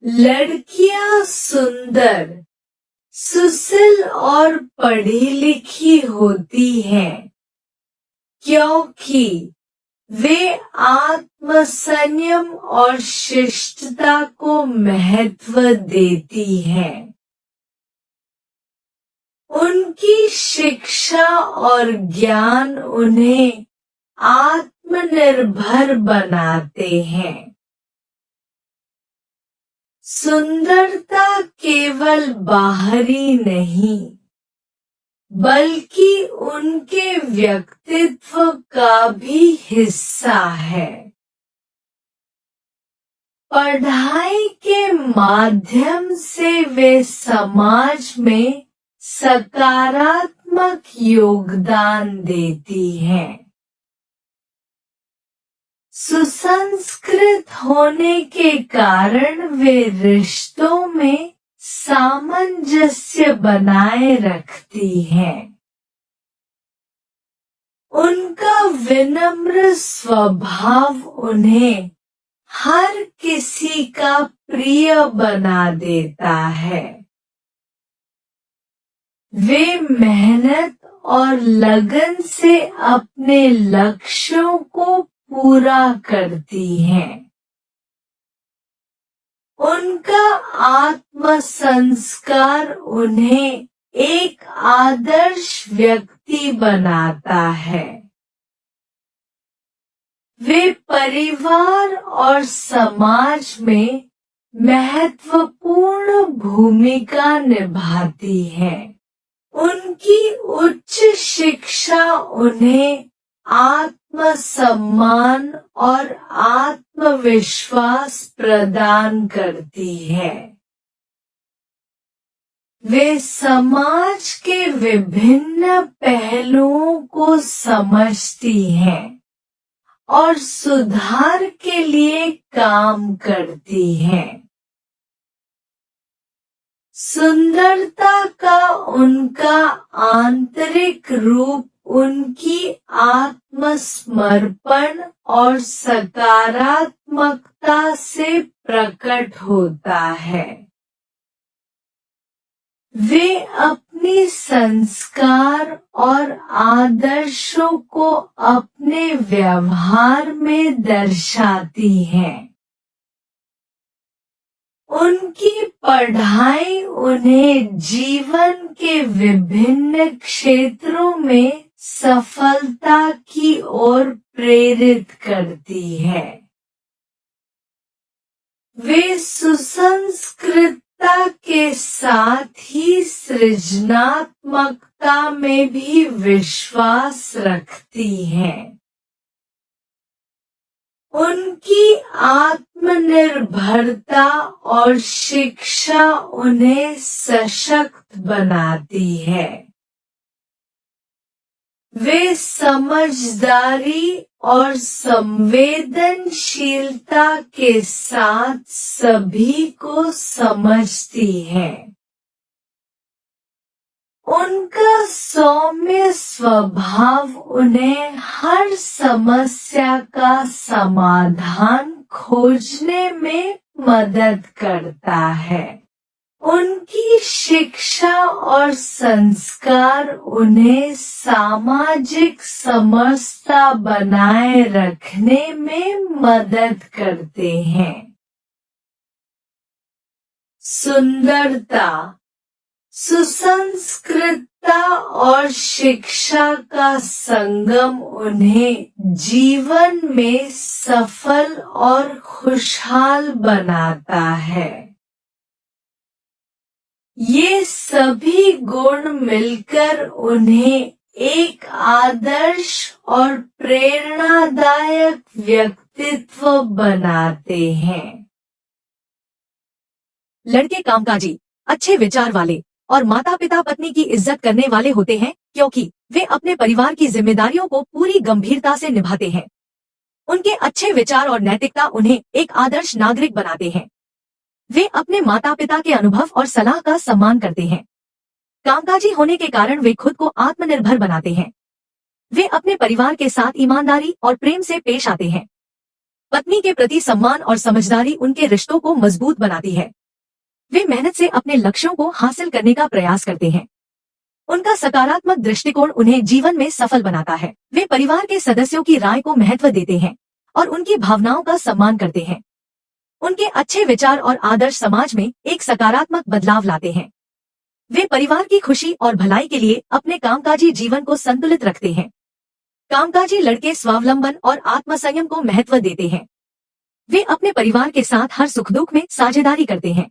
लड़कियां सुंदर, सुशील और पढ़ी लिखी होती हैं क्योंकि वे आत्मसंयम और शिष्टता को महत्व देती हैं। उनकी शिक्षा और ज्ञान उन्हें आत्मनिर्भर बनाते हैं। सुंदरता केवल बाहरी नहीं, बल्कि उनके व्यक्तित्व का भी हिस्सा है। पढ़ाई के माध्यम से वे समाज में सकारात्मक योगदान देती हैं। सुसंस्कृत होने के कारण वे रिश्तों में सामंजस्य बनाए रखती हैं। उनका विनम्र स्वभाव उन्हें हर किसी का प्रिय बना देता है। वे मेहनत और लगन से अपने लक्ष्यों को पूरा करती हैं। उनका आत्म संस्कार उन्हें एक आदर्श व्यक्ति बनाता है। वे परिवार और समाज में महत्वपूर्ण भूमिका निभाती हैं। उनकी उच्च शिक्षा उन्हें आत्मसम्मान और आत्मविश्वास प्रदान करती है। वे समाज के विभिन्न पहलुओं को समझती हैं और सुधार के लिए काम करती हैं। सुंदरता का उनका आंतरिक रूप उनकी आत्मसमर्पण और सकारात्मकता से प्रकट होता है। वे अपनी संस्कार और आदर्शों को अपने व्यवहार में दर्शाती हैं। उनकी पढ़ाई उन्हें जीवन के विभिन्न क्षेत्रों में सफलता की ओर प्रेरित करती है। वे सुसंस्कृतता के साथ ही सृजनात्मकता में भी विश्वास रखती हैं। उनकी आत्मनिर्भरता और शिक्षा उन्हें सशक्त बनाती है। वे समझदारी और संवेदनशीलता के साथ सभी को समझती हैं। उनका सौम्य स्वभाव उन्हें हर समस्या का समाधान खोजने में मदद करता है। उनकी शिक्षा और संस्कार उन्हें सामाजिक समरसता बनाए रखने में मदद करते हैं। सुंदरता, सुसंस्कृतता और शिक्षा का संगम उन्हें जीवन में सफल और खुशहाल बनाता है। ये सभी गुण मिलकर उन्हें एक आदर्श और प्रेरणादायक व्यक्तित्व बनाते हैं। लड़के कामकाजी, अच्छे विचार वाले और माता पिता पत्नी की इज्जत करने वाले होते हैं क्योंकि वे अपने परिवार की जिम्मेदारियों को पूरी गंभीरता से निभाते हैं। उनके अच्छे विचार और नैतिकता उन्हें एक आदर्श नागरिक बनाते हैं। वे अपने माता पिता के अनुभव और सलाह का सम्मान करते हैं। कामकाजी होने के कारण वे खुद को आत्मनिर्भर बनाते हैं। वे अपने परिवार के साथ ईमानदारी और प्रेम से पेश आते हैं। पत्नी के प्रति सम्मान और समझदारी उनके रिश्तों को मजबूत बनाती है। वे मेहनत से अपने लक्ष्यों को हासिल करने का प्रयास करते हैं। उनका सकारात्मक दृष्टिकोण उन्हें जीवन में सफल बनाता है। वे परिवार के सदस्यों की राय को महत्व देते हैं और उनकी भावनाओं का सम्मान करते हैं। उनके अच्छे विचार और आदर्श समाज में एक सकारात्मक बदलाव लाते हैं। वे परिवार की खुशी और भलाई के लिए अपने कामकाजी जीवन को संतुलित रखते हैं। कामकाजी लड़के स्वावलंबन और आत्मसंयम को महत्व देते हैं। वे अपने परिवार के साथ हर सुख दुख में साझेदारी करते हैं।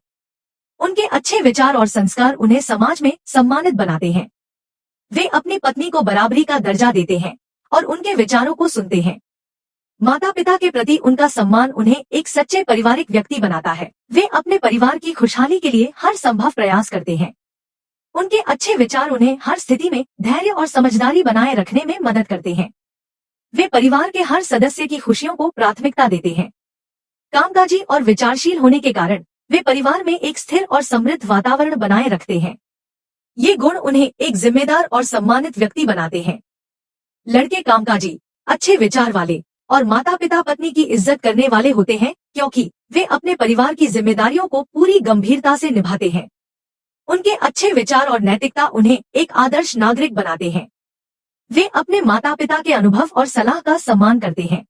उनके अच्छे विचार और संस्कार उन्हें समाज में सम्मानित बनाते हैं। वे अपनी पत्नी को बराबरी का दर्जा देते हैं और उनके विचारों को सुनते हैं। माता पिता के प्रति उनका सम्मान उन्हें एक सच्चे पारिवारिक व्यक्ति बनाता है। वे अपने परिवार की खुशहाली के लिए हर संभव प्रयास करते हैं। उनके अच्छे विचार उन्हें हर स्थिति में धैर्य और समझदारी बनाए रखने में मदद करते हैं। वे परिवार के हर सदस्य की खुशियों को प्राथमिकता देते हैं। कामकाजी और विचारशील होने के कारण वे परिवार में एक स्थिर और समृद्ध वातावरण बनाए रखते हैं। ये गुण उन्हें एक जिम्मेदार और सम्मानित व्यक्ति बनाते हैं। लड़के कामकाजी, अच्छे विचार वाले और माता पिता पत्नी की इज्जत करने वाले होते हैं, क्योंकि वे अपने परिवार की जिम्मेदारियों को पूरी गंभीरता से निभाते हैं। उनके अच्छे विचार और नैतिकता उन्हें एक आदर्श नागरिक बनाते हैं। वे अपने माता पिता के अनुभव और सलाह का सम्मान करते हैं।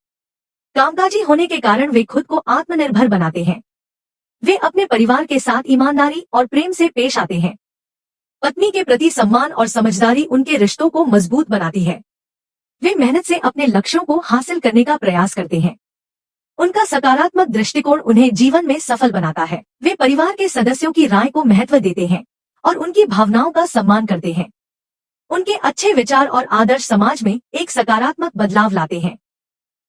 कामकाजी होने के कारण वे खुद को आत्मनिर्भर बनाते हैं। वे अपने परिवार के साथ ईमानदारी और प्रेम से पेश आते हैं। पत्नी के प्रति सम्मान और समझदारी उनके रिश्तों को मजबूत बनाती है। वे मेहनत से अपने लक्ष्यों को हासिल करने का प्रयास करते हैं। उनका सकारात्मक दृष्टिकोण उन्हें जीवन में सफल बनाता है। वे परिवार के सदस्यों की राय को महत्व देते हैं और उनकी भावनाओं का सम्मान करते हैं। उनके अच्छे विचार और आदर्श समाज में एक सकारात्मक बदलाव लाते हैं।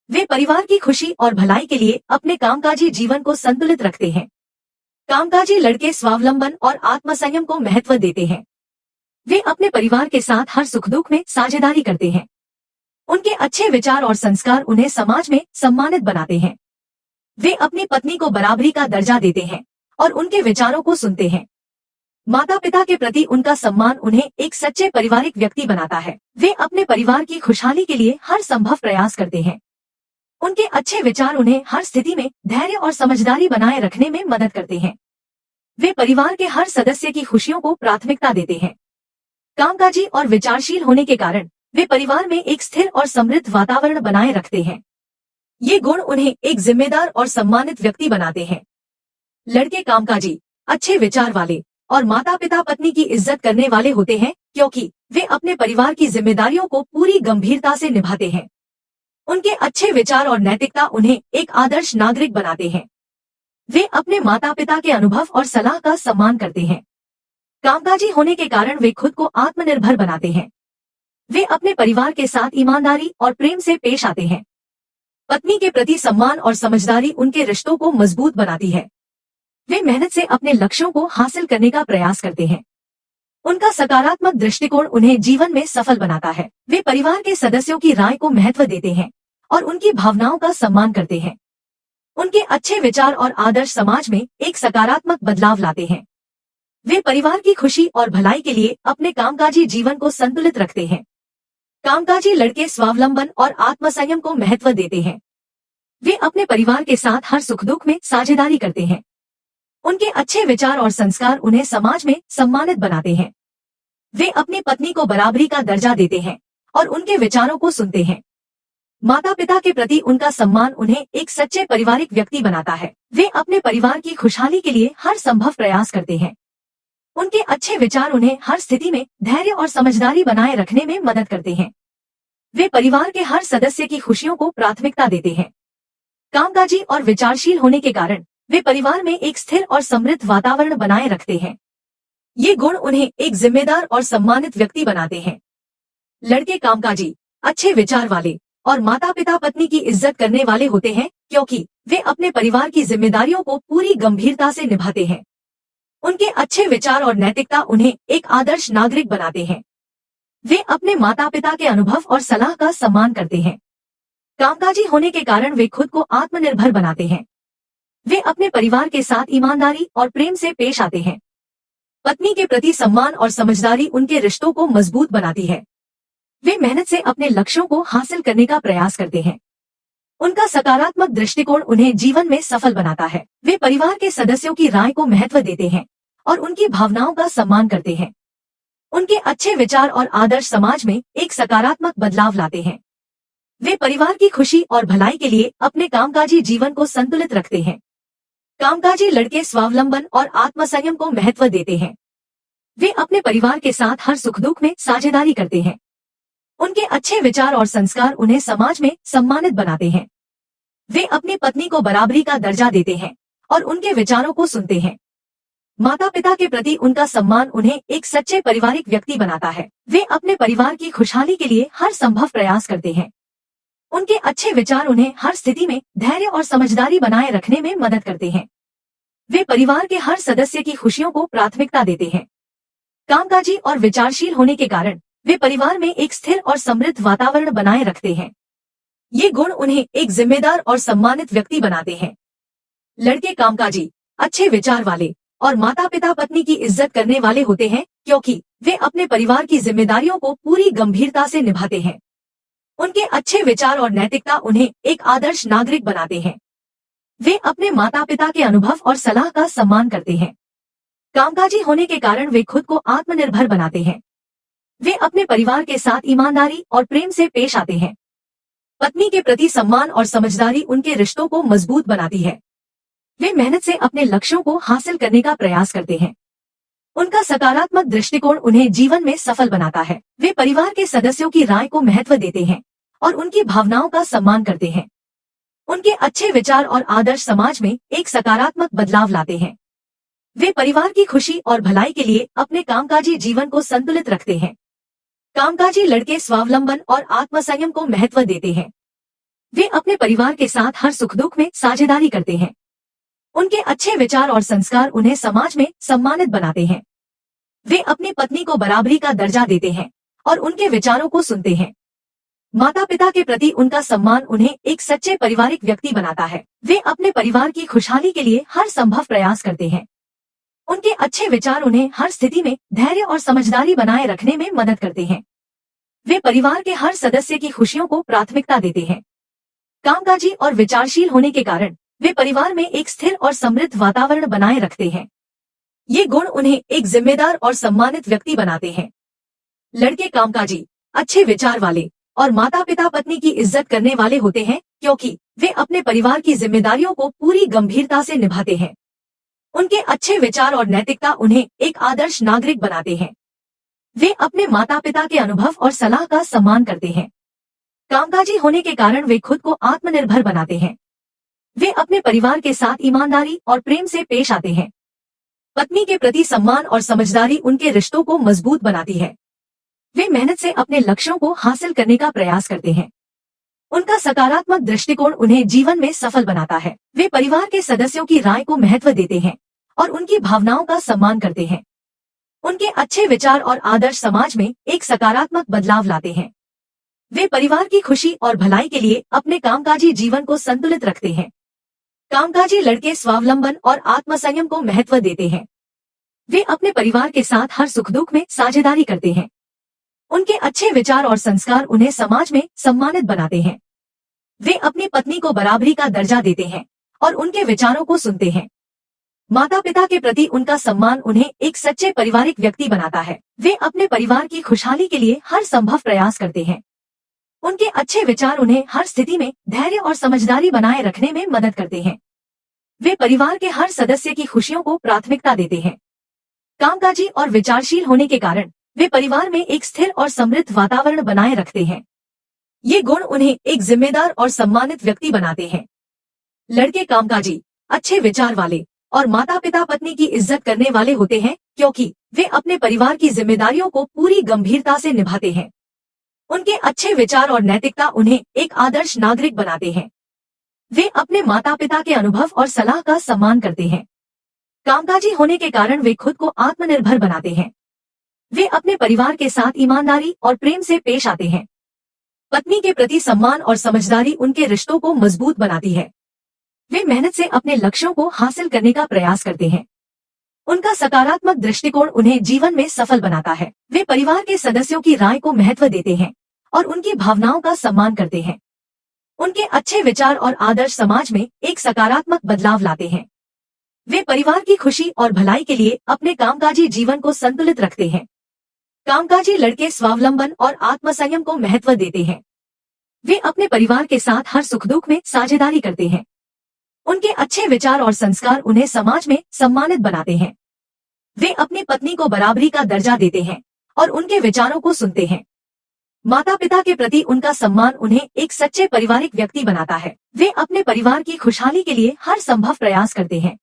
वे परिवार की खुशी और भलाई के लिए अपने कामकाजी जीवन को संतुलित रखते हैं। कामकाजी लड़के स्वावलंबन और आत्मसंयम को महत्व देते हैं। वे अपने परिवार के साथ हर सुख दुख में साझेदारी करते हैं। उनके अच्छे विचार और संस्कार उन्हें समाज में सम्मानित बनाते हैं। वे अपनी पत्नी को बराबरी का दर्जा देते हैं और उनके विचारों को सुनते हैं। माता पिता के प्रति उनका सम्मान उन्हें एक सच्चे पारिवारिक व्यक्ति बनाता है। वे अपने परिवार की खुशहाली के लिए हर संभव प्रयास करते हैं। उनके अच्छे विचार उन्हें हर स्थिति में धैर्य और समझदारी बनाए रखने में मदद करते हैं। वे परिवार के हर सदस्य की खुशियों को प्राथमिकता देते हैं। कामकाजी और विचारशील होने के कारण वे परिवार में एक स्थिर और समृद्ध वातावरण बनाए रखते हैं। ये गुण उन्हें एक जिम्मेदार और सम्मानित व्यक्ति बनाते हैं। लड़के कामकाजी, अच्छे विचार वाले और माता पिता पत्नी की इज्जत करने वाले होते हैं, क्योंकि वे अपने परिवार की जिम्मेदारियों को पूरी गंभीरता से निभाते हैं। उनके अच्छे विचार और नैतिकता उन्हें एक आदर्श नागरिक बनाते हैं। वे अपने माता पिता के अनुभव और सलाह का सम्मान करते हैं। कामकाजी होने के कारण वे खुद को आत्मनिर्भर बनाते हैं। वे अपने परिवार के साथ ईमानदारी और प्रेम से पेश आते हैं। पत्नी के प्रति सम्मान और समझदारी उनके रिश्तों को मजबूत बनाती है। वे मेहनत से अपने लक्ष्यों को हासिल करने का प्रयास करते हैं। उनका सकारात्मक दृष्टिकोण उन्हें जीवन में सफल बनाता है। वे परिवार के सदस्यों की राय को महत्व देते हैं और उनकी भावनाओं का सम्मान करते हैं। उनके अच्छे विचार और आदर्श समाज में एक सकारात्मक बदलाव लाते हैं। वे परिवार की खुशी और भलाई के लिए अपने कामकाजी जीवन को संतुलित रखते हैं। कामकाजी लड़के स्वावलंबन और आत्मसंयम को महत्व देते हैं। वे अपने परिवार के साथ हर सुख दुख में साझेदारी करते हैं। उनके अच्छे विचार और संस्कार उन्हें समाज में सम्मानित बनाते हैं। वे अपनी पत्नी को बराबरी का दर्जा देते हैं और उनके विचारों को सुनते हैं। माता पिता के प्रति उनका सम्मान उन्हें एक सच्चे पारिवारिक व्यक्ति बनाता है। वे अपने परिवार की खुशहाली के लिए हर संभव प्रयास करते हैं। उनके अच्छे विचार उन्हें हर स्थिति में धैर्य और समझदारी बनाए रखने में मदद करते हैं। वे परिवार के हर सदस्य की खुशियों को प्राथमिकता देते हैं। कामकाजी और विचारशील होने के कारण वे परिवार में एक स्थिर और समृद्ध वातावरण बनाए रखते हैं। ये गुण उन्हें एक जिम्मेदार और सम्मानित व्यक्ति बनाते हैं। लड़के कामकाजी, अच्छे विचार वाले और माता पिता पत्नी की इज्जत करने वाले होते हैं, क्योंकि वे अपने परिवार की जिम्मेदारियों को पूरी गंभीरता से निभाते हैं। उनके अच्छे विचार और नैतिकता उन्हें एक आदर्श नागरिक बनाते हैं। वे अपने माता पिता के अनुभव और सलाह का सम्मान करते हैं। कामकाजी होने के कारण वे खुद को आत्मनिर्भर बनाते हैं। वे अपने परिवार के साथ ईमानदारी और प्रेम से पेश आते हैं। पत्नी के प्रति सम्मान और समझदारी उनके रिश्तों को मजबूत बनाती है। वे मेहनत से अपने लक्ष्यों को हासिल करने का प्रयास करते हैं। उनका सकारात्मक दृष्टिकोण उन्हें जीवन में सफल बनाता है। वे परिवार के सदस्यों की राय को महत्व देते हैं और उनकी भावनाओं का सम्मान करते हैं। उनके अच्छे विचार और आदर्श समाज में एक सकारात्मक बदलाव लाते हैं। वे परिवार की खुशी और भलाई के लिए अपने कामकाजी जीवन को संतुलित रखते हैं। कामकाजी लड़के स्वावलंबन और आत्मसंयम को महत्व देते हैं। वे अपने परिवार के साथ हर सुख दुख में साझेदारी करते हैं। उनके अच्छे विचार और संस्कार उन्हें समाज में सम्मानित बनाते हैं। वे अपनी पत्नी को बराबरी का दर्जा देते हैं और उनके विचारों को सुनते हैं। माता पिता के प्रति उनका सम्मान उन्हें एक सच्चे पारिवारिक व्यक्ति बनाता है। वे अपने परिवार की खुशहाली के लिए हर संभव प्रयास करते हैं। उनके अच्छे विचार उन्हें हर स्थिति में धैर्य और समझदारी बनाए रखने में मदद करते हैं। वे परिवार के हर सदस्य की खुशियों को प्राथमिकता देते हैं। कामकाजी और विचारशील होने के कारण वे परिवार में एक स्थिर और समृद्ध वातावरण बनाए रखते हैं। ये गुण उन्हें एक जिम्मेदार और सम्मानित व्यक्ति बनाते हैं। लड़के कामकाजी, अच्छे विचार वाले और माता पिता पत्नी की इज्जत करने वाले होते हैं, क्योंकि वे अपने परिवार की जिम्मेदारियों को पूरी गंभीरता से निभाते हैं। उनके अच्छे विचार और नैतिकता उन्हें एक आदर्श नागरिक बनाते हैं। वे अपने माता पिता के अनुभव और सलाह का सम्मान करते हैं। कामकाजी होने के कारण वे खुद को आत्मनिर्भर बनाते हैं। वे अपने परिवार के साथ ईमानदारी और प्रेम से पेश आते हैं। पत्नी के प्रति सम्मान और समझदारी उनके रिश्तों को मजबूत बनाती है। वे मेहनत से अपने लक्ष्यों को हासिल करने का प्रयास करते हैं। उनका सकारात्मक दृष्टिकोण उन्हें जीवन में सफल बनाता है। वे परिवार के सदस्यों की राय को महत्व देते हैं और उनकी भावनाओं का सम्मान करते हैं। उनके अच्छे विचार और आदर्श समाज में एक सकारात्मक बदलाव लाते हैं। वे परिवार की खुशी और भलाई के लिए अपने कामकाजी जीवन को संतुलित रखते हैं। कामकाजी लड़के स्वावलंबन और आत्मसंयम को महत्व देते हैं। वे अपने परिवार के साथ हर सुख दुख में साझेदारी करते हैं। उनके अच्छे विचार और संस्कार उन्हें समाज में सम्मानित बनाते हैं। वे अपनी पत्नी को बराबरी का दर्जा देते हैं और उनके विचारों को सुनते हैं। माता पिता के प्रति उनका सम्मान उन्हें एक सच्चे पारिवारिक व्यक्ति बनाता है। वे अपने परिवार की खुशहाली के लिए हर संभव प्रयास करते हैं। उनके अच्छे विचार उन्हें हर स्थिति में धैर्य और समझदारी बनाए रखने में मदद करते हैं। वे परिवार के हर सदस्य की खुशियों को प्राथमिकता देते हैं। कामकाजी और विचारशील होने के कारण वे परिवार में एक स्थिर और समृद्ध वातावरण बनाए रखते हैं। ये गुण उन्हें एक जिम्मेदार और सम्मानित व्यक्ति बनाते हैं। लड़के कामकाजी, अच्छे विचार वाले और माता पिता पत्नी की इज्जत करने वाले होते हैं, क्योंकि वे अपने परिवार की जिम्मेदारियों को पूरी गंभीरता से निभाते हैं। उनके अच्छे विचार और नैतिकता उन्हें एक आदर्श नागरिक बनाते हैं। वे अपने माता पिता के अनुभव और सलाह का सम्मान करते हैं। कामकाजी होने के कारण वे खुद को आत्मनिर्भर बनाते हैं। वे अपने परिवार के साथ ईमानदारी और प्रेम से पेश आते हैं। पत्नी के प्रति सम्मान और समझदारी उनके रिश्तों को मजबूत बनाती है। वे मेहनत से अपने लक्ष्यों को हासिल करने का प्रयास करते हैं। उनका सकारात्मक दृष्टिकोण उन्हें जीवन में सफल बनाता है। वे परिवार के सदस्यों की राय को महत्व देते हैं और उनकी भावनाओं का सम्मान करते हैं। उनके अच्छे विचार और आदर्श समाज में एक सकारात्मक बदलाव लाते हैं। वे परिवार की खुशी और भलाई के लिए अपने कामकाजी जीवन को संतुलित रखते हैं। कामकाजी लड़के स्वावलंबन और आत्मसंयम को महत्व देते हैं। वे अपने परिवार के साथ हर सुख दुख में साझेदारी करते हैं। उनके अच्छे विचार और संस्कार उन्हें समाज में सम्मानित बनाते हैं। वे अपनी पत्नी को बराबरी का दर्जा देते हैं और उनके विचारों को सुनते हैं। माता पिता के प्रति उनका सम्मान उन्हें एक सच्चे पारिवारिक व्यक्ति बनाता है। वे अपने परिवार की खुशहाली के लिए हर संभव प्रयास करते हैं। उनके अच्छे विचार उन्हें हर स्थिति में धैर्य और समझदारी बनाए रखने में मदद करते हैं। वे परिवार के हर सदस्य की खुशियों को प्राथमिकता देते हैं। कामकाजी और विचारशील होने के कारण वे परिवार में एक स्थिर और समृद्ध वातावरण बनाए रखते हैं। ये गुण उन्हें एक जिम्मेदार और सम्मानित व्यक्ति बनाते हैं। लड़के कामकाजी, अच्छे विचार वाले और माता पिता पत्नी की इज्जत करने वाले होते हैं, क्योंकि वे अपने परिवार की जिम्मेदारियों को पूरी गंभीरता से निभाते हैं। उनके अच्छे विचार और नैतिकता उन्हें एक आदर्श नागरिक बनाते हैं। वे अपने माता पिता के अनुभव और सलाह का सम्मान करते हैं। कामकाजी होने के कारण वे खुद को आत्मनिर्भर बनाते हैं। वे अपने परिवार के साथ ईमानदारी और प्रेम से पेश आते हैं। पत्नी के प्रति सम्मान और समझदारी उनके रिश्तों को मजबूत बनाती है। वे मेहनत से अपने लक्ष्यों को हासिल करने का प्रयास करते हैं। उनका सकारात्मक दृष्टिकोण उन्हें जीवन में सफल बनाता है। वे परिवार के सदस्यों की राय को महत्व देते हैं और उनकी भावनाओं का सम्मान करते हैं। उनके अच्छे विचार और आदर्श समाज में एक सकारात्मक बदलाव लाते हैं। वे परिवार की खुशी और भलाई के लिए अपने कामकाजी जीवन को संतुलित रखते हैं। कामकाजी लड़के स्वावलंबन और आत्मसंयम को महत्व देते हैं। वे अपने परिवार के साथ हर सुख दुख में साझेदारी करते हैं। उनके अच्छे विचार और संस्कार उन्हें समाज में सम्मानित बनाते हैं। वे अपनी पत्नी को बराबरी का दर्जा देते हैं और उनके विचारों को सुनते हैं। माता पिता के प्रति उनका सम्मान उन्हें एक सच्चे पारिवारिक व्यक्ति बनाता है। वे अपने परिवार की खुशहाली के लिए हर संभव प्रयास करते हैं।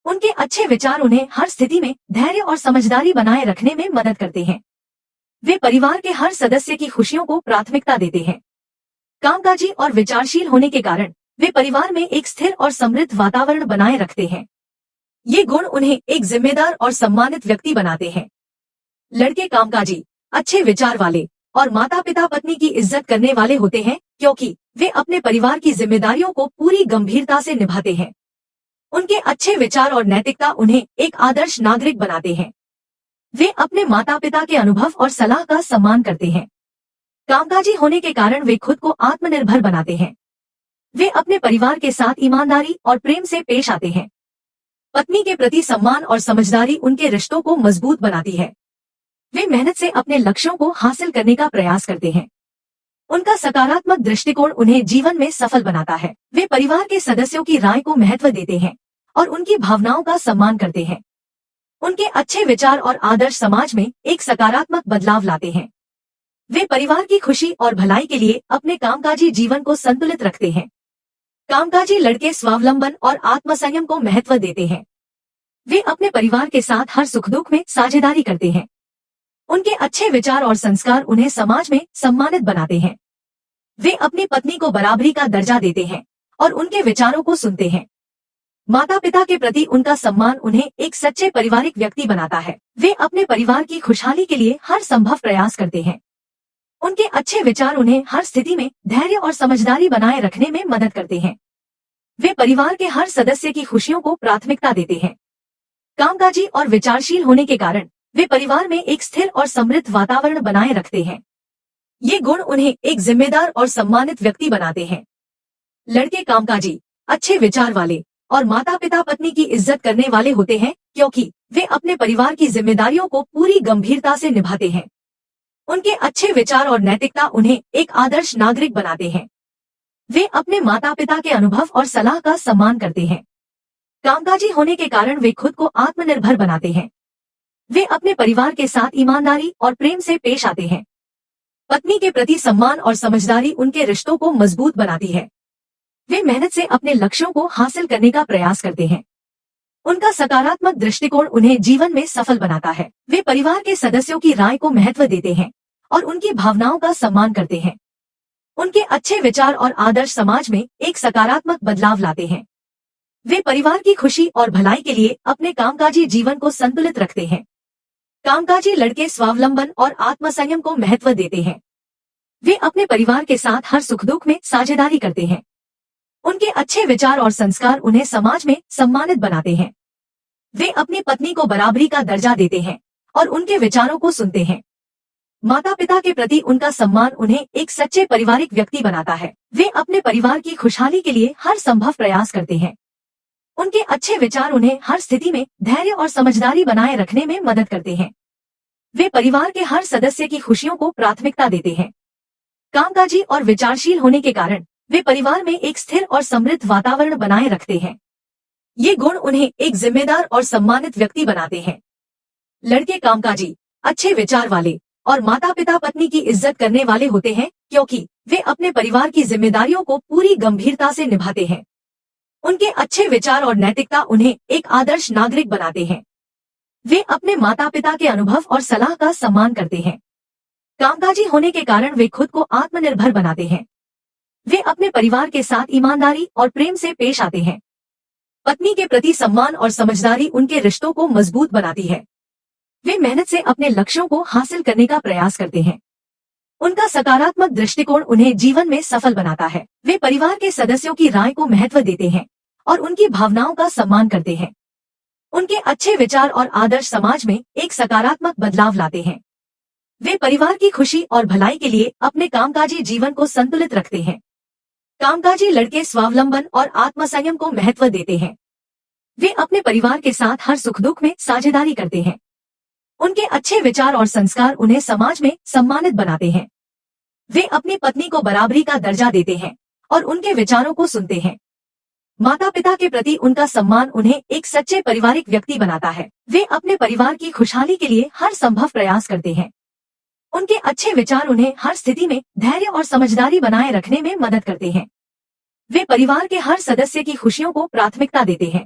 उनके अच्छे विचार उन्हें हर स्थिति में धैर्य और समझदारी बनाए रखने में मदद करते हैं। वे परिवार के हर सदस्य की खुशियों को प्राथमिकता देते हैं। कामकाजी और विचारशील होने के कारण वे परिवार में एक स्थिर और समृद्ध वातावरण बनाए रखते हैं। ये गुण उन्हें एक जिम्मेदार और सम्मानित व्यक्ति बनाते हैं। लड़के कामकाजी, अच्छे विचार वाले और माता पिता पत्नी की इज्जत करने वाले होते हैं, क्योंकि वे अपने परिवार की जिम्मेदारियों को पूरी गंभीरता से निभाते हैं। उनके अच्छे विचार और नैतिकता उन्हें एक आदर्श नागरिक बनाते हैं। वे अपने माता पिता के अनुभव और सलाह का सम्मान करते हैं। कामकाजी होने के कारण वे खुद को आत्मनिर्भर बनाते हैं। वे अपने परिवार के साथ ईमानदारी और प्रेम से पेश आते हैं। पत्नी के प्रति सम्मान और समझदारी उनके रिश्तों को मजबूत बनाती है। वे मेहनत से अपने लक्ष्यों को हासिल करने का प्रयास करते हैं। उनका सकारात्मक दृष्टिकोण उन्हें जीवन में सफल बनाता है। वे परिवार के सदस्यों की राय को महत्व देते हैं और उनकी भावनाओं का सम्मान करते हैं। उनके अच्छे विचार और आदर्श समाज में एक सकारात्मक बदलाव लाते हैं। वे परिवार की खुशी और भलाई के लिए अपने कामकाजी जीवन को संतुलित रखते हैं। कामकाजी लड़के स्वावलंबन और आत्मसंयम को महत्व देते हैं। वे अपने परिवार के साथ हर सुख दुख में साझेदारी करते हैं। उनके अच्छे विचार और संस्कार उन्हें समाज में सम्मानित बनाते हैं। वे अपनी पत्नी को बराबरी का दर्जा देते हैं और उनके विचारों को सुनते हैं। माता पिता के प्रति उनका सम्मान उन्हें एक सच्चे पारिवारिक व्यक्ति बनाता है। वे अपने परिवार की खुशहाली के लिए हर संभव प्रयास करते हैं। उनके अच्छे विचार उन्हें हर स्थिति में धैर्य और समझदारी बनाए रखने में मदद करते हैं। वे परिवार के हर सदस्य की खुशियों को प्राथमिकता देते हैं। कामकाजी और विचारशील होने के कारण वे परिवार में एक स्थिर और समृद्ध वातावरण बनाए रखते हैं। ये गुण उन्हें एक जिम्मेदार और सम्मानित व्यक्ति बनाते हैं। लड़के कामकाजी, अच्छे विचार वाले और माता पिता पत्नी की इज्जत करने वाले होते हैं, क्योंकि वे अपने परिवार की जिम्मेदारियों को पूरी गंभीरता से निभाते हैं। उनके अच्छे विचार और नैतिकता उन्हें एक आदर्श नागरिक बनाते हैं। वे अपने माता पिता के अनुभव और सलाह का सम्मान करते हैं। कामकाजी होने के कारण वे खुद को आत्मनिर्भर बनाते हैं। वे अपने परिवार के साथ ईमानदारी और प्रेम से पेश आते हैं। पत्नी के प्रति सम्मान और समझदारी उनके रिश्तों को मजबूत बनाती है। वे मेहनत से अपने लक्ष्यों को हासिल करने का प्रयास करते हैं। उनका सकारात्मक दृष्टिकोण उन्हें जीवन में सफल बनाता है। वे परिवार के सदस्यों की राय को महत्व देते हैं और उनकी भावनाओं का सम्मान करते हैं। उनके अच्छे विचार और आदर्श समाज में एक सकारात्मक बदलाव लाते हैं। वे परिवार की खुशी और भलाई के लिए अपने कामकाजी जीवन को संतुलित रखते हैं। कामकाजी लड़के स्वावलंबन और आत्मसंयम को महत्व देते हैं। वे अपने परिवार के साथ हर सुख दुख में साझेदारी करते हैं। उनके अच्छे विचार और संस्कार उन्हें समाज में सम्मानित बनाते हैं। वे अपनी पत्नी को बराबरी का दर्जा देते हैं और उनके विचारों को सुनते हैं। माता पिता के प्रति उनका सम्मान उन्हें एक सच्चे पारिवारिक व्यक्ति बनाता है। वे अपने परिवार की खुशहाली के लिए हर संभव प्रयास करते हैं। उनके अच्छे विचार उन्हें हर स्थिति में धैर्य और समझदारी बनाए रखने में मदद करते हैं। वे परिवार के हर सदस्य की खुशियों को प्राथमिकता देते हैं। कामकाजी और विचारशील होने के कारण वे परिवार में एक स्थिर और समृद्ध वातावरण बनाए रखते हैं। ये गुण उन्हें एक जिम्मेदार और सम्मानित व्यक्ति बनाते हैं। लड़के कामकाजी, अच्छे विचार वाले और माता पिता पत्नी की इज्जत करने वाले होते हैं, क्योंकि वे अपने परिवार की जिम्मेदारियों को पूरी गंभीरता से निभाते हैं। उनके अच्छे विचार और नैतिकता उन्हें एक आदर्श नागरिक बनाते हैं। वे अपने माता पिता के अनुभव और सलाह का सम्मान करते हैं। कामकाजी होने के कारण वे खुद को आत्मनिर्भर बनाते हैं। वे अपने परिवार के साथ ईमानदारी और प्रेम से पेश आते हैं। पत्नी के प्रति सम्मान और समझदारी उनके रिश्तों को मजबूत बनाती है। वे मेहनत से अपने लक्ष्यों को हासिल करने का प्रयास करते हैं। उनका सकारात्मक दृष्टिकोण उन्हें जीवन में सफल बनाता है। वे परिवार के सदस्यों की राय को महत्व देते हैं और उनकी भावनाओं का सम्मान करते हैं। उनके अच्छे विचार और आदर्श समाज में एक सकारात्मक बदलाव लाते हैं। वे परिवार की खुशी और भलाई के लिए अपने कामकाजी जीवन को संतुलित रखते हैं। कामकाजी लड़के स्वावलंबन और आत्मसंयम को महत्व देते हैं। वे अपने परिवार के साथ हर सुख दुख में साझेदारी करते हैं। उनके अच्छे विचार और संस्कार उन्हें समाज में सम्मानित बनाते हैं। वे अपनी पत्नी को बराबरी का दर्जा देते हैं और उनके विचारों को सुनते हैं। माता पिता के प्रति उनका सम्मान उन्हें एक सच्चे पारिवारिक व्यक्ति बनाता है। वे अपने परिवार की खुशहाली के लिए हर संभव प्रयास करते हैं। उनके अच्छे विचार उन्हें हर स्थिति में धैर्य और समझदारी बनाए रखने में मदद करते हैं। वे परिवार के हर सदस्य की खुशियों को प्राथमिकता देते हैं।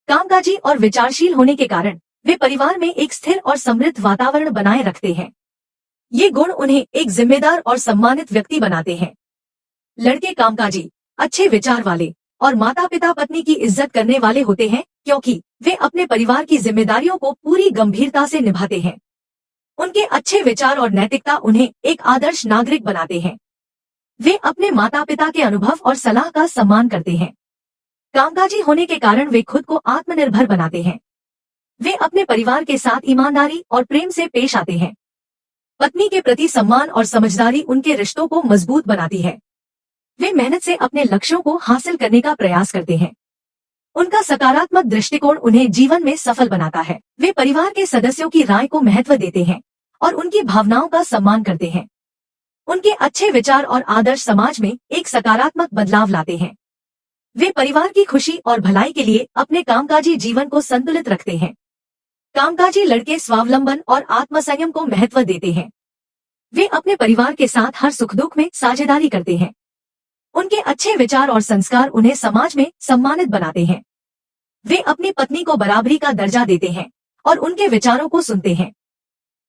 कामकाजी और विचारशील होने के कारण वे परिवार में एक स्थिर और समृद्ध वातावरण बनाए रखते हैं। ये गुण उन्हें एक जिम्मेदार और सम्मानित व्यक्ति बनाते हैं। लड़के कामकाजी, अच्छे विचार वाले और माता पिता पत्नी की इज्जत करने वाले होते हैं, क्योंकि वे अपने परिवार की जिम्मेदारियों को पूरी गंभीरता से निभाते हैं। उनके अच्छे विचार और नैतिकता उन्हें एक आदर्श नागरिक बनाते हैं। वे अपने माता पिता के अनुभव और सलाह का सम्मान करते हैं। कामकाजी होने के कारण वे खुद को आत्मनिर्भर बनाते हैं। वे अपने परिवार के साथ ईमानदारी और प्रेम से पेश आते हैं। पत्नी के प्रति सम्मान और समझदारी उनके रिश्तों को मजबूत बनाती है। वे मेहनत से अपने लक्ष्यों को हासिल करने का प्रयास करते हैं। उनका सकारात्मक दृष्टिकोण उन्हें जीवन में सफल बनाता है। वे परिवार के सदस्यों की राय को महत्व देते हैं और उनकी भावनाओं का सम्मान करते हैं। उनके अच्छे विचार और आदर्श समाज में एक सकारात्मक बदलाव लाते हैं। वे परिवार की खुशी और भलाई के लिए अपने कामकाजी जीवन को संतुलित रखते हैं। कामकाजी लड़के स्वावलंबन और आत्मसंयम को महत्व देते हैं। वे अपने परिवार के साथ हर सुख दुख में साझेदारी करते हैं। उनके अच्छे विचार और संस्कार उन्हें समाज में सम्मानित बनाते हैं। वे अपनी पत्नी को बराबरी का दर्जा देते हैं और उनके विचारों को सुनते हैं।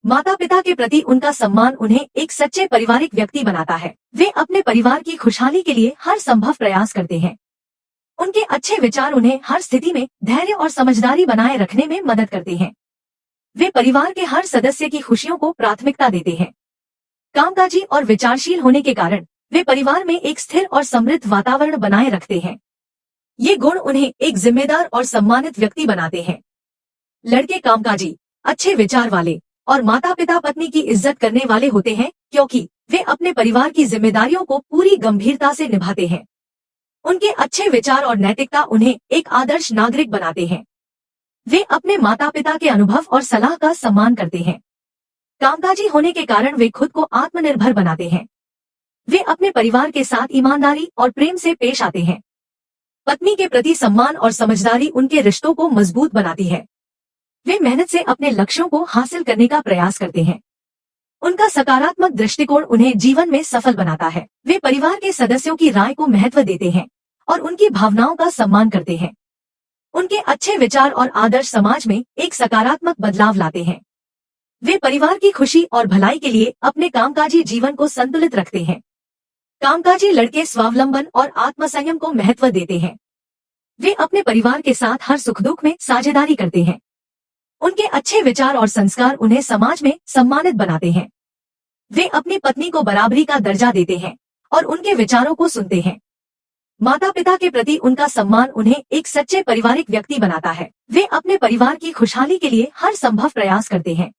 माता पिता के प्रति उनका सम्मान उन्हें एक सच्चे पारिवारिक व्यक्ति बनाता है। वे अपने परिवार की खुशहाली के लिए हर संभव प्रयास करते हैं। उनके अच्छे विचार उन्हें हर स्थिति में धैर्य और समझदारी बनाए रखने में मदद करते हैं। वे परिवार के हर सदस्य की खुशियों को प्राथमिकता देते हैं। कामकाजी और विचारशील होने के कारण वे परिवार में एक स्थिर और समृद्ध वातावरण बनाए रखते हैं। ये गुण उन्हें एक जिम्मेदार और सम्मानित व्यक्ति बनाते हैं। लड़के कामकाजी, अच्छे विचार वाले और माता पिता पत्नी की इज्जत करने वाले होते हैं, क्योंकि वे अपने परिवार की जिम्मेदारियों को पूरी गंभीरता से निभाते हैं। उनके अच्छे विचार और नैतिकता उन्हें एक आदर्श नागरिक बनाते हैं। वे अपने माता पिता के अनुभव और सलाह का सम्मान करते हैं। कामकाजी होने के कारण वे खुद को आत्मनिर्भर बनाते हैं। वे अपने परिवार के साथ ईमानदारी और प्रेम से पेश आते हैं। पत्नी के प्रति सम्मान और समझदारी उनके रिश्तों को मजबूत बनाती है। वे मेहनत से अपने लक्ष्यों को हासिल करने का प्रयास करते हैं। उनका सकारात्मक दृष्टिकोण उन्हें जीवन में सफल बनाता है। वे परिवार के सदस्यों की राय को महत्व देते हैं और उनकी भावनाओं का सम्मान करते हैं। उनके अच्छे विचार और आदर्श समाज में एक सकारात्मक बदलाव लाते हैं। वे परिवार की खुशी और भलाई के लिए अपने कामकाजी जीवन को संतुलित रखते हैं। कामकाजी लड़के स्वावलंबन और आत्मसंयम को महत्व देते हैं। वे अपने परिवार के साथ हर सुख दुख में साझेदारी करते हैं। उनके अच्छे विचार और संस्कार उन्हें समाज में सम्मानित बनाते हैं। वे अपनी पत्नी को बराबरी का दर्जा देते हैं और उनके विचारों को सुनते हैं। माता पिता के प्रति उनका सम्मान उन्हें एक सच्चे पारिवारिक व्यक्ति बनाता है। वे अपने परिवार की खुशहाली के लिए हर संभव प्रयास करते हैं।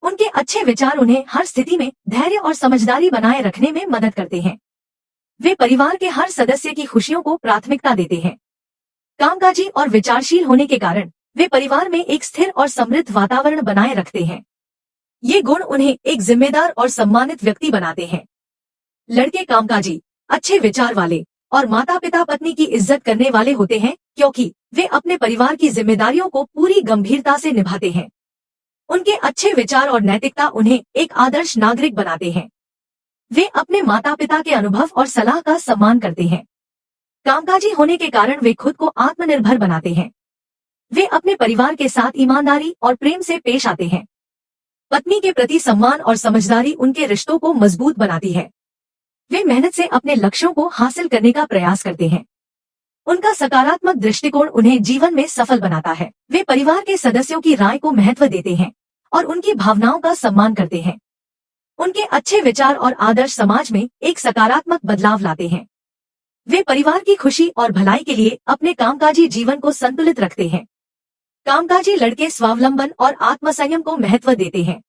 उनके अच्छे विचार उन्हें हर स्थिति में धैर्य और समझदारी बनाए रखने में मदद करते हैं। वे परिवार के हर सदस्य की खुशियों को प्राथमिकता देते हैं। कामकाजी और विचारशील होने के कारण वे परिवार में एक स्थिर और समृद्ध वातावरण बनाए रखते हैं। ये गुण उन्हें एक जिम्मेदार और सम्मानित व्यक्ति बनाते हैं। लड़के कामकाजी, अच्छे विचार वाले और माता पिता पत्नी की इज्जत करने वाले होते हैं, क्योंकि वे अपने परिवार की जिम्मेदारियों को पूरी गंभीरता से निभाते हैं। उनके अच्छे विचार और नैतिकता उन्हें एक आदर्श नागरिक बनाते हैं। वे अपने माता पिता के अनुभव और सलाह का सम्मान करते हैं। कामकाजी होने के कारण वे खुद को आत्मनिर्भर बनाते हैं। वे अपने परिवार के साथ ईमानदारी और प्रेम से पेश आते हैं। पत्नी के प्रति सम्मान और समझदारी उनके रिश्तों को मजबूत बनाती है। वे मेहनत से अपने लक्ष्यों को हासिल करने का प्रयास करते हैं। उनका सकारात्मक दृष्टिकोण उन्हें जीवन में सफल बनाता है। वे परिवार के सदस्यों की राय को महत्व देते हैं और उनकी भावनाओं का सम्मान करते हैं। उनके अच्छे विचार और आदर्श समाज में एक सकारात्मक बदलाव लाते हैं। वे परिवार की खुशी और भलाई के लिए अपने कामकाजी जीवन को संतुलित रखते हैं। कामकाजी लड़के स्वावलंबन और आत्मसंयम को महत्व देते हैं।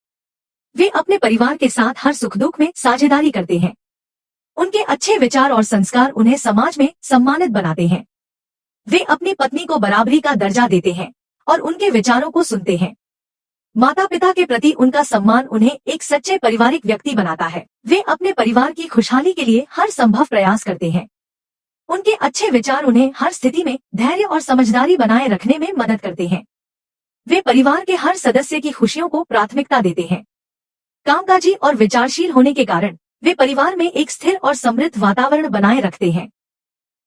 वे अपने परिवार के साथ हर सुख दुख में साझेदारी करते हैं। उनके अच्छे विचार और संस्कार उन्हें समाज में सम्मानित बनाते हैं। वे अपनी पत्नी को बराबरी का दर्जा देते हैं और उनके विचारों को सुनते हैं। माता पिता के प्रति उनका सम्मान उन्हें एक सच्चे पारिवारिक व्यक्ति बनाता है। वे अपने परिवार की खुशहाली के लिए हर संभव प्रयास करते हैं। उनके अच्छे विचार उन्हें हर स्थिति में धैर्य और समझदारी बनाए रखने में मदद करते हैं। वे परिवार के हर सदस्य की खुशियों को प्राथमिकता देते हैं। कामकाजी और विचारशील होने के कारण वे परिवार में एक स्थिर और समृद्ध वातावरण बनाए रखते हैं।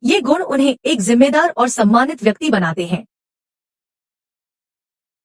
ये गुण उन्हें एक जिम्मेदार और सम्मानित व्यक्ति बनाते हैं।